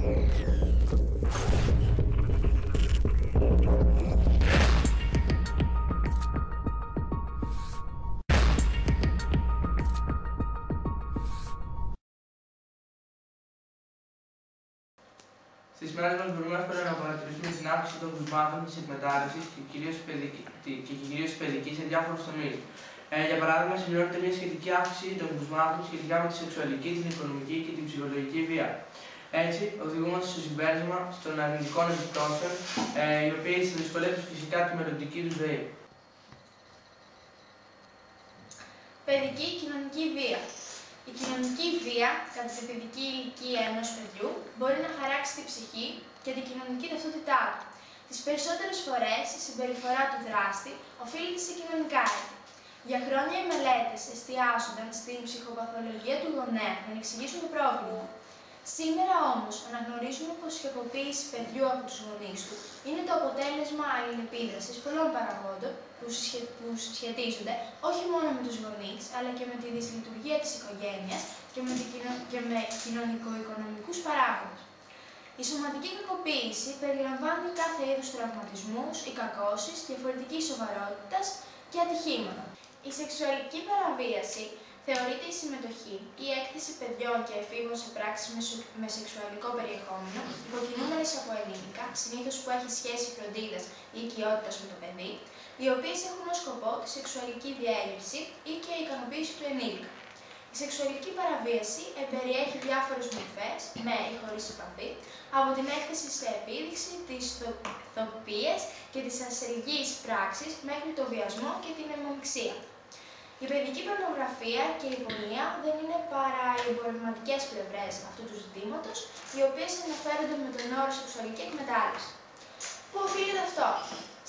Στις μέρες μας μπορούμε εύκολα να παρατηρήσουμε την αύξηση των κρουσμάτων της εκμετάλλευσης και κυρίως παιδικής σε διάφορους τομείς. Για παράδειγμα, σημειώνεται μια σχετική αύξηση των κρουσμάτων σχετικά με τη σεξουαλική, την οικονομική και την ψυχολογική βία. Έτσι, οδηγούμαστε στο συμπέρασμα των αρνητικών επιπτώσεων, οι οποίες θα δυσκολέψουν φυσικά τη μελλοντική του ζωή. Παιδική κοινωνική βία. Η κοινωνική βία κατά την παιδική ηλικία ενός παιδιού μπορεί να χαράξει τη ψυχή και την κοινωνική ταυτότητά του. Τις περισσότερες φορές η συμπεριφορά του δράστη οφείλεται σε κοινωνικά αίτια. Για χρόνια οι μελέτες εστιάζονταν στην ψυχοπαθολογία του γονέα για να εξηγήσουν το πρόβλημα. Σήμερα όμως αναγνωρίζουμε πως η κακοποίηση παιδιού από τους γονείς του είναι το αποτέλεσμα αλληλεπίδρασης πολλών παραγόντων που σχετίζονται όχι μόνο με τους γονείς, αλλά και με τη δυσλειτουργία της οικογένειας και με κοινωνικο-οικονομικούς παράγοντες. Η σωματική κακοποίηση περιλαμβάνει κάθε είδους τραυματισμούς ή κακώσεις διαφορετικής σοβαρότητας και ατυχήματα. Η σεξουαλική παραβίαση θεωρείται η συμμετοχή ή έκθεση παιδιών και εφήβων σε πράξεις με σεξουαλικό περιεχόμενο, υποκινούμενες από ενήλικα, συνήθως που έχει σχέση φροντίδας ή οικειότητας με το παιδί, οι οποίες έχουν ως σκοπό τη σεξουαλική διέλευση ή και η ικανοποίηση του ενήλικα. Η σεξουαλική παραβίαση περιέχει διάφορες μορφές, με ή χωρίς επαφή, από την έκθεση σε επίδειξη, τις θοπίες και τις ασελγείς πράξεις μέχρι το βιασμό και την αιμονιξία. Η παιδική πορνογραφία και η πορνεία δεν είναι παρά οι εμπορευματικές πλευρές αυτού του ζητήματος, οι οποίες αναφέρονται με τον όρο σεξουαλική εκμετάλλευση. Πού οφείλεται αυτό?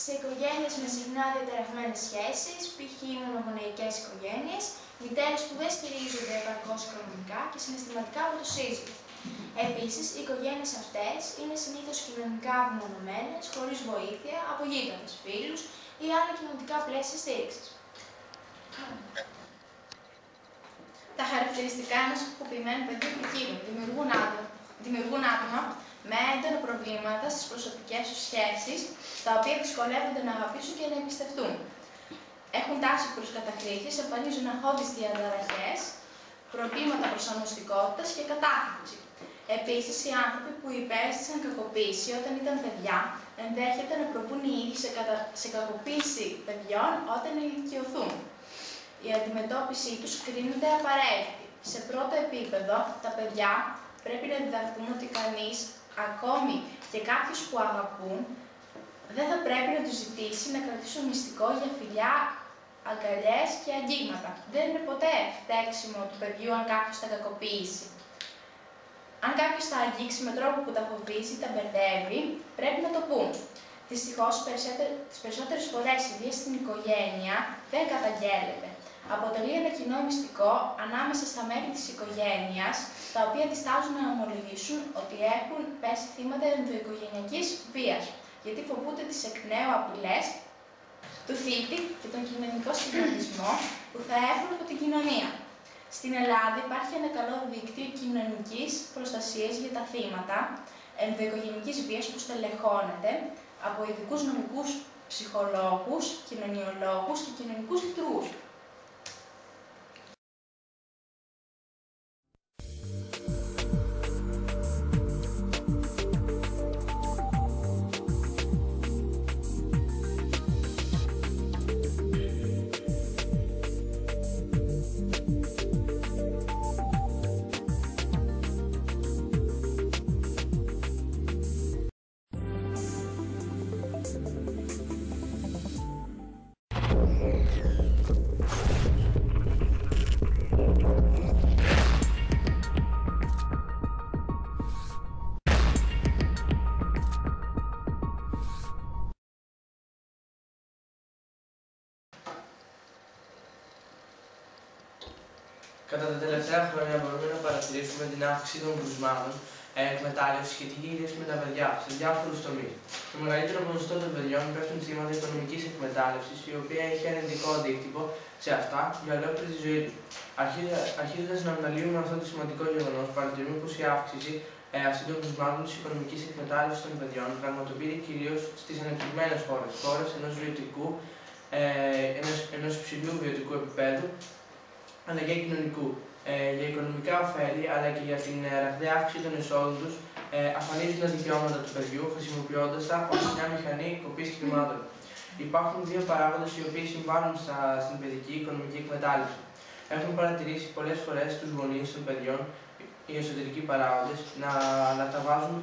Σε οικογένειες με συχνά διαταραγμένες σχέσεις, π.χ. μονογονεϊκές οικογένειες, μητέρες που δεν στηρίζονται επαρκώς οικονομικά και συναισθηματικά από το σύζυγο. Επίσης, οι οικογένειες αυτές είναι συνήθως κοινωνικά απομονωμένες, χωρίς βοήθεια από γείτονες, φίλους ή άλλα κοινωνικά πλαίσια στήριξης. Τα χαρακτηριστικά ενός κακοποιημένου παιδιού προκύπτουν. Δημιουργούν άτομα με έντονα προβλήματα στις προσωπικές τους σχέσεις, τα οποία δυσκολεύονται να αγαπήσουν και να εμπιστευτούν. Έχουν τάση προς καταχρήσεις, εμφανίζουν αγχώδεις διαταραχές, προβλήματα προσαρμοστικότητας και κατάθλιψη. Επίσης, οι άνθρωποι που υπέστησαν κακοποίηση όταν ήταν παιδιά, ενδέχεται να προβούν οι ίδιοι σε κακοποίηση παιδιών όταν ηλικιωθούν. Η αντιμετώπιση τους κρίνεται απαραίτητη. Σε πρώτο επίπεδο, τα παιδιά πρέπει να διδαχθούν ότι κανείς, ακόμη και κάποιους που αγαπούν, δεν θα πρέπει να τους ζητήσει να κρατήσουν μυστικό για φιλιά, αγκαλιές και αγγίγματα. Δεν είναι ποτέ φταίξιμο του παιδιού αν κάποιος τα κακοποιήσει. Αν κάποιος τα αγγίξει με τρόπο που τα φοβίζει ή τα μπερδεύει, πρέπει να το πούν. Δυστυχώς, τις περισσότερες φορές η βία στην οικογένεια δεν καταγγέλλεται. Αποτελεί ένα κοινό μυστικό ανάμεσα στα μέλη της οικογένειας, τα οποία διστάζουν να ομολογήσουν ότι έχουν πέσει θύματα ενδοοικογενειακής βίας, γιατί φοβούνται τις εκ νέου απειλές του θήτη και τον κοινωνικό στιγματισμό που θα έχουν από την κοινωνία. Στην Ελλάδα υπάρχει ένα καλό δίκτυο κοινωνικής προστασίας για τα θύματα ενδοοικογενειακής βίας που στελεχώνεται από ειδικούς νομικούς ψυχολόγους, κοινωνιολόγους και κοινωνικούς λειτουργούς. Κατά τα τελευταία χρόνια μπορούμε να παρατηρήσουμε την αύξηση των κρουσμάτων εκμετάλλευσης σχετική με τα παιδιά σε διάφορους τομείς. Το μεγαλύτερο ποσοστό των παιδιών πέφτουν θύματα οικονομικής εκμετάλλευσης, η οποία έχει αρνητικό αντίκτυπο σε αυτά για ολόκληρη τη ζωή τους. Αρχίζοντας να αναλύουμε αυτό το σημαντικό γεγονός, παρατηρούμε πως η αύξηση αυτών των κρουσμάτων της οικονομικής εκμετάλλευσης των παιδιών πραγματοποιείται κυρίως στις ανεπτυγμένες χώρες, χώρες ενός υψηλού βιωτικού επίπεδου, αλλά και κοινωνικού. Για οικονομικά ωφέλη, αλλά και για την ραγδαία αύξηση των εσόδων τους, αφανίζουν τα δικαιώματα του παιδιού, χρησιμοποιώντας τα ως μια μηχανή κοπής χρημάτων. Υπάρχουν δύο παράγοντες οι οποίοι συμβάλλουν στην παιδική οικονομική εκμετάλλευση. Έχουμε παρατηρήσει πολλές φορές τους γονείς των παιδιών, οι εσωτερικοί παράγοντες, να τα βάζουν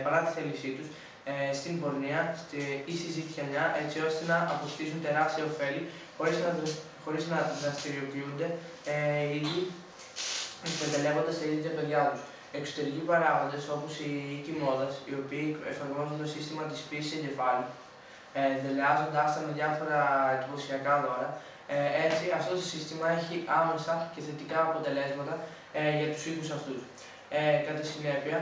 παρά τη θέλησή τους στην πορνεία ή στη ζητιανιά, έτσι ώστε να αποκτήσουν τεράστια ωφέλη χωρίς να δραστηριοποιούνται ήδη εκμεταλλεύοντας τα ίδια τα παιδιά τους. Εξωτερικοί παράγοντες όπως οι οίκοι μόδας, οι οποίοι εφαρμόζουν το σύστημα της πίσης εγκεφάλου, δελεάζοντάς τα με διάφορα εντυπωσιακά δώρα. Έτσι, αυτό το σύστημα έχει άμεσα και θετικά αποτελέσματα για τους οίκους αυτούς. Κατά συνέπεια,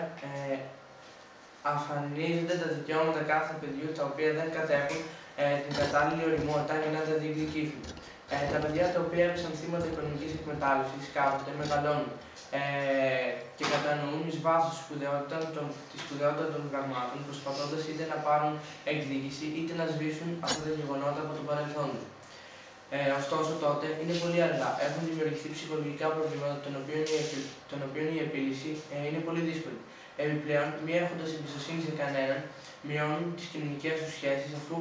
αφανίζονται τα δικαιώματα κάθε παιδιού τα οποία δεν κατέχουν την κατάλληλη ωριμότητα για να τα διεκδικήσουν. Τα παιδιά τα οποία έπεσαν θύματα οικονομικής εκμετάλλευσης κάποτε μεγαλώνουν και κατανοούν εις βάθος τη σπουδαιότητα των πραγμάτων, προσπαθώντας είτε να πάρουν εκδίκηση είτε να σβήσουν αυτά τα γεγονότα από το παρελθόν τους. Ωστόσο, τότε είναι πολύ αργά. Έχουν δημιουργηθεί ψυχολογικά προβλήματα, των οποίων η επίλυση είναι πολύ δύσκολη. Επιπλέον, μη έχοντας εμπιστοσύνη σε κανέναν, μειώνουν τις κοινωνικές τους σχέσεις αφού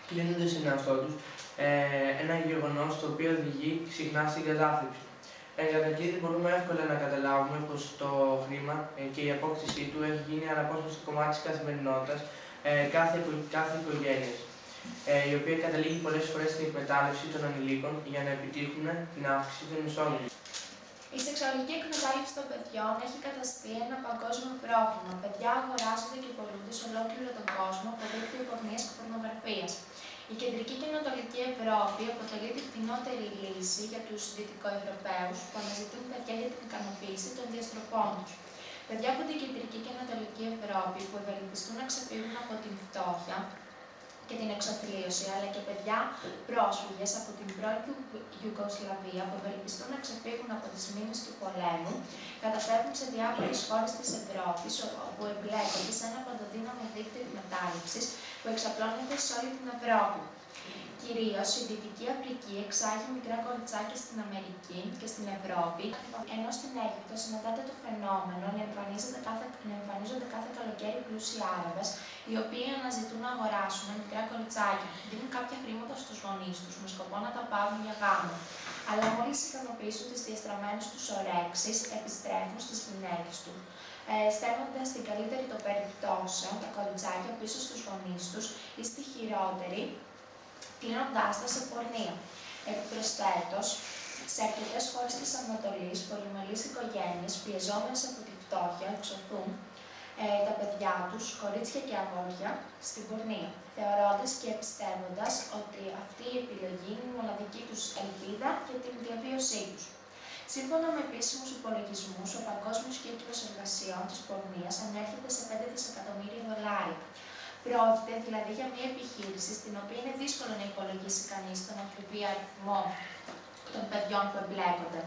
κλείνονται στον εαυτό τους, ένα γεγονός το οποίο οδηγεί συχνά στην κατάθλιψη. Κατά κλείδι, μπορούμε εύκολα να καταλάβουμε πως το χρήμα και η απόκτησή του έχει γίνει αναπόσπαστο κομμάτι της καθημερινότητας κάθε οικογένειας, η οποία καταλήγει πολλές φορές στην εκμετάλλευση των ανηλίκων για να επιτύχουν την αύξηση των εισόδων. Η σεξουαλική εκμετάλλευση των παιδιών έχει καταστεί ένα παγκόσμιο πρόβλημα. Παιδιά αγοράζονται και πολλούνται σε ολόκληρο τον κόσμο από δίκτυο πορνείας και πορνογραφίας. Η κεντρική και ανατολική Ευρώπη αποτελεί τη φθηνότερη λύση για τους δυτικοευρωπαίους που αναζητούν παιδιά για την ικανοποίηση των διαστροφών τους. Παιδιά από την κεντρική και ανατολική Ευρώπη που ευελπιστούν να ξεφύγουν από την φτώχεια και την εξαθλίωση, αλλά και παιδιά πρόσφυγες από την πρώην Ιουγκοσλαβία που ευελπιστούν να ξεφύγουν από τις μήνες του πολέμου, καταφεύγουν σε διάφορες χώρες της Ευρώπης, όπου εμπλέκονται σε ένα παντοδύναμο δίκτυο εκμετάλλευσης που εξαπλώνεται σε όλη την Ευρώπη. Κυρίως η Δυτική Αφρική εξάγει μικρά κοριτσάκια στην Αμερική και στην Ευρώπη, ενώ στην Αίγυπτο συναντάται το φαινόμενο να εμφανίζονται κάθε καλοκαίρι πλούσιοι Άραβες, οι οποίοι αναζητούν να αγοράσουν μικρά κοριτσάκια. Δίνουν κάποια χρήματα στους γονείς τους με σκοπό να τα πάρουν για γάμο. Αλλά μόλις ικανοποιήσουν τις διαστραμμένες τους ωρέξεις, επιστρέφουν στις γυναίκες τους, στέλνοντας στην καλύτερη των περιπτώσεων τα κοριτσάκια πίσω στους γονείς τους ή στη χειρότερη, κλείνοντάς τα σε πορνεία. Επιπροσθέτως, σε αρκετές χώρες της Ανατολής, πολυμελείς οικογένειες, πιεζόμενες από τη φτώχεια, εξωθούν τα παιδιά τους, κορίτσια και αγόρια, στην πορνεία, θεωρώντας και πιστεύοντας ότι αυτή η επιλογή είναι η μοναδική τους ελπίδα για την διαβίωσή τους. Σύμφωνα με επίσημους υπολογισμούς, ο παγκόσμιος κύκλος εργασιών της πορνείας ανέρχεται σε $5 δισεκατομμύρια. Πρόκειται δηλαδή για μια επιχείρηση στην οποία είναι δύσκολο να υπολογίσει κανείς τον ακριβή αριθμό των παιδιών που εμπλέκονται.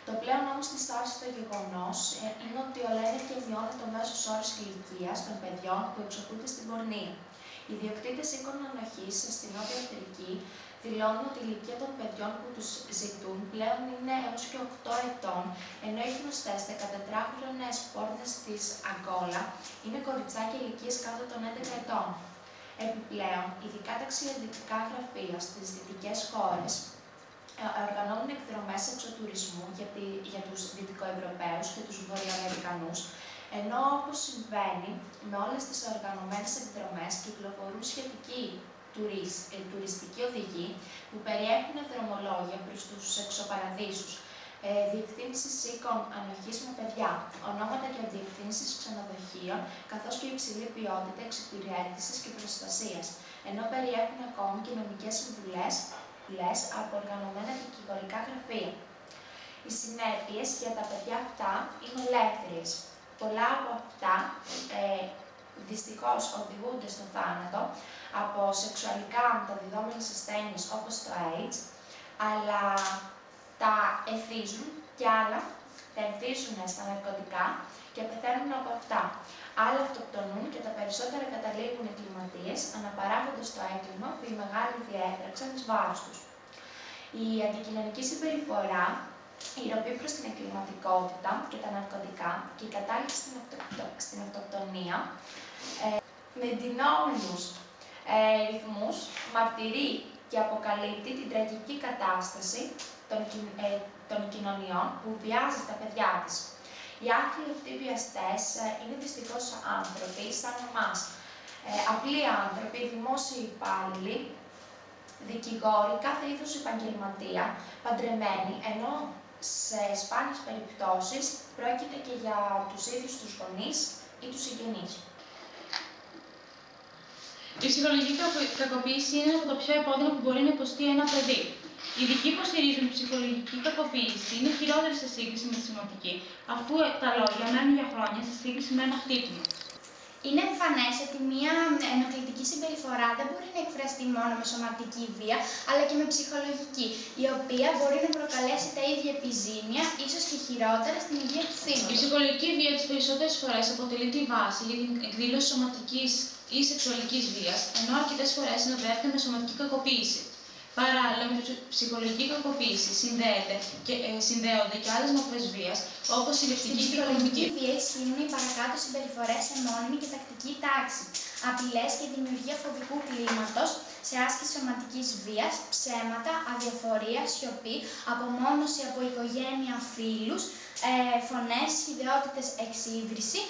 Το πλέον όμως δυσάρεστο γεγονός είναι ότι όλο ένα και μειώνεται ο μέσος όρος ηλικίας των παιδιών που εξωθούνται στην πορνεία. Οι ιδιοκτήτες οίκων ανοχής στην Νότια Αφρική δηλώνουν ότι η ηλικία των παιδιών που τους ζητούν πλέον είναι έως και 8 ετών, ενώ οι γνωστές 14χρονες πόρνες της Αγκόλα είναι κοριτσάκια ηλικίας κάτω των 11 ετών. Επιπλέον, ειδικά ταξιδιωτικά γραφεία στις δυτικές χώρες οργανώνουν εκδρομές εξωτουρισμού για τους Δυτικοευρωπαίους και τους Βορειοαμερικανούς, ενώ όπως συμβαίνει με όλες τις οργανωμένες εκδρομές κυκλοφορούν σχετικοί τουριστικοί οδηγοί που περιέχουν δρομολόγια προς τους εξωπαραδείσους, διευθύνσεις οίκων ανοχής με παιδιά, ονόματα και διευθύνσεις ξενοδοχείων, καθώς και υψηλή ποιότητα εξυπηρέτησης και προστασίας, ενώ περιέχουν ακόμη και νομικές συμβουλές από οργανωμένα δικηγορικά γραφεία. Οι συνέπειες για τα παιδιά αυτά είναι ολέθριες. Πολλά από αυτά δυστυχώς οδηγούνται στο θάνατο από σεξουαλικά μεταδιδόμενες ασθένειες όπως το AIDS, αλλά τα εθίζουν και άλλα τερτίσουν στα ναρκωτικά και πεθαίνουν από αυτά. Άλλοι αυτοκτονούν και τα περισσότερα καταλήγουν εγκληματίες, αναπαράγοντας το έγκλημα που οι μεγάλοι διέπραξαν εις βάρος τους. Η αντικοινωνική συμπεριφορά, η ροπή προς την εγκληματικότητα και τα ναρκωτικά και η κατάληξη στην αυτοκτονία με εντυνόμενους ρυθμούς μαρτυρεί και αποκαλύπτει την τραγική κατάσταση των κοινωνιών που βιάζει τα παιδιά της. Οι άθλοι αυτοί βιαστές είναι δυστυχώς άνθρωποι σαν εμάς. Απλοί άνθρωποι, δημόσιοι υπάλληλοι, δικηγόροι, κάθε είδους επαγγελματία, παντρεμένοι, ενώ σε σπάνιες περιπτώσεις πρόκειται και για τους ίδιους τους γονείς ή τους συγγενείς. Η ψυχολογική κακοποίηση είναι ένα από τα πιο επώδυνα που μπορεί να υποστεί ένα παιδί. Οι ειδικοί υποστηρίζουν ότι η ψυχολογική κακοποίηση είναι χειρότερη σε σύγκριση με τη σωματική, αφού τα λόγια μένουν για χρόνια σε σύγκριση με ένα χτύπημα. Είναι εμφανές ότι μια ενοχλητική συμπεριφορά δεν μπορεί να εκφραστεί μόνο με σωματική βία, αλλά και με ψυχολογική, η οποία μπορεί να προκαλέσει τα ίδια επιζήμια, ίσως και χειρότερα, στην υγεία του θύματος. Η ψυχολογική βία τις περισσότερες φορές αποτελεί τη βάση για την εκδήλωση σωματικής ή σεξουαλικής βίας, ενώ αρκετές φορές συνοδεύεται με σωματική κακοποίηση. Παράλληλα με την ψυχολογική κακοποίηση συνδέονται και άλλες μορφές βίας, όπως η λεκτική και η οικονομική. Στην βία ισχύουν οι παρακάτω συμπεριφορές σε μόνιμη και τακτική τάξη, απειλές και δημιουργία φοβικού κλίματος σε άσκηση σωματικής βίας, ψέματα, αδιαφορία, σιωπή, απομόνωση από οικογένεια, φίλους, φωνές, ιδεότητες, εξύβριση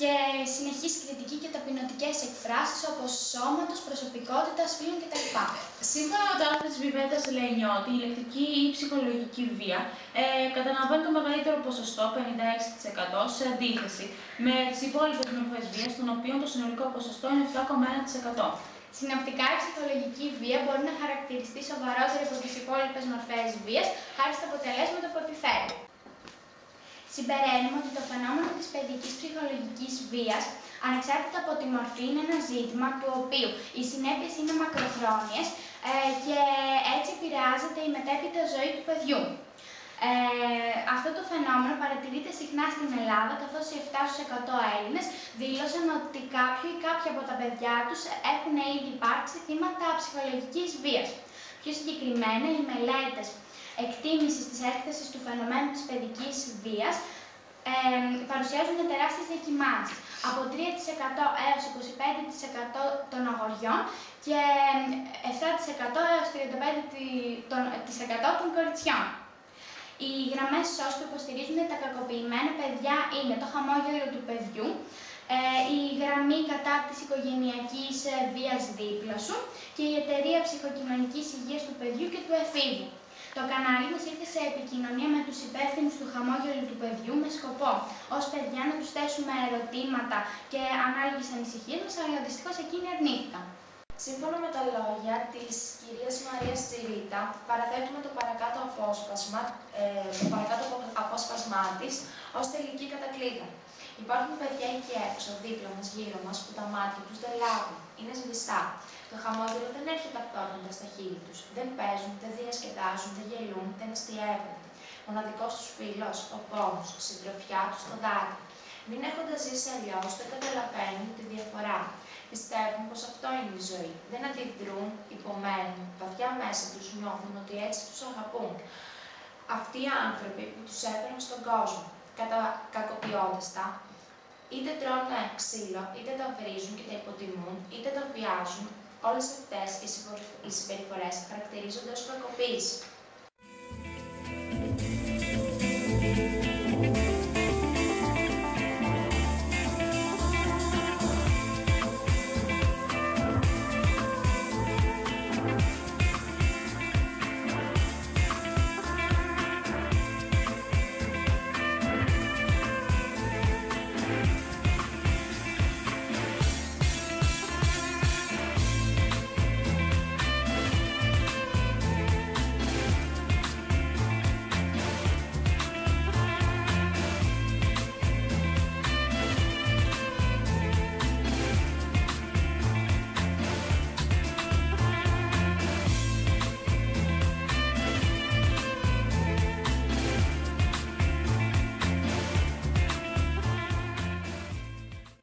και συνεχής κριτική και ταπεινωτικές εκφράσεις όπως σώματος, προσωπικότητας, φίλων κτλ. Σύμφωνα με το άρθρο της Βιβέτας Λεϊνιώτη, η λεκτική ή ψυχολογική βία καταλαμβάνει το μεγαλύτερο ποσοστό, 56%, σε αντίθεση με τις υπόλοιπες μορφές βίας, των οποίων το συνολικό ποσοστό είναι 7,1%. Συνοπτικά, η ψυχολογική βία μπορεί να χαρακτηριστεί σοβαρότερη από τις υπόλοιπες μορφές βίας, χάρη στα αποτελέσματα που επιφέρει. Συμπεραίνουμε ότι το φαινόμενο της παιδικής ψυχολογικής βίας, ανεξάρτητα από τη μορφή, είναι ένα ζήτημα του οποίου οι συνέπειες είναι μακροχρόνιες και έτσι επηρεάζεται η μετέπειτα ζωή του παιδιού. Αυτό το φαινόμενο παρατηρείται συχνά στην Ελλάδα, καθώς οι 7% Έλληνες δήλωσαν ότι κάποιο ή κάποια από τα παιδιά τους έχουν ήδη υπάρξει θύματα ψυχολογικής βίας. Πιο συγκεκριμένα, οι μελέτες εκτίμησης της έκτασης του φαινομένου της παιδικής βίας παρουσιάζουν τεράστιες διακυμάνσεις, από 3% έως 25% των αγοριών και 7% έως 35% των κοριτσιών. Οι γραμμές SOS που υποστηρίζουν τα κακοποιημένα παιδιά είναι το χαμόγελο του παιδιού, η γραμμή κατά της οικογενειακής βίας δίπλα σου και η εταιρεία ψυχοκοινωνικής υγείας του παιδιού και του εφήβου. Το κανάλι μας ήρθε σε επικοινωνία με τους υπεύθυνους του χαμόγελου του παιδιού με σκοπό ως παιδιά να τους θέσουμε ερωτήματα και ανάλογες ανησυχίες μας, αλλά δυστυχώς εκείνοι αρνήθηκαν. Σύμφωνα με τα λόγια της κυρίας Μαρίας Τσιρίτα, παραθέτουμε το παρακάτω απόσπασμά της ως τελική κατακλείδα. Υπάρχουν παιδιά εκεί έξω, δίπλα μας, γύρω μας, που τα μάτια τους δεν λάβουν, είναι σβηστά. Το χαμόγελο δεν έρχεται αυτόματα στα χείλη τους. Δεν παίζουν, δεν διασκεδάζουν, δεν γελούν, δεν αστιεύονται. Μοναδικός τους φίλος, ο πόνος, η συντροφιά τους, το δάκρυ. Μην έχοντας ζήσει αλλιώς, δεν καταλαβαίνουν τη διαφορά. Πιστεύουν πως αυτό είναι η ζωή. Δεν αντιδρούν, υπομένουν, βαθιά μέσα τους νιώθουν ότι έτσι τους αγαπούν. Αυτοί οι άνθρωποι που τους έφεραν στον κόσμο, κακοποιώντας τα, είτε τρώνε ξύλο, είτε τα βρίζουν και τα υποτιμούν, είτε τα βιάζουν, όλες αυτές οι συμπεριφορές χαρακτηρίζονται ως κακοποίηση.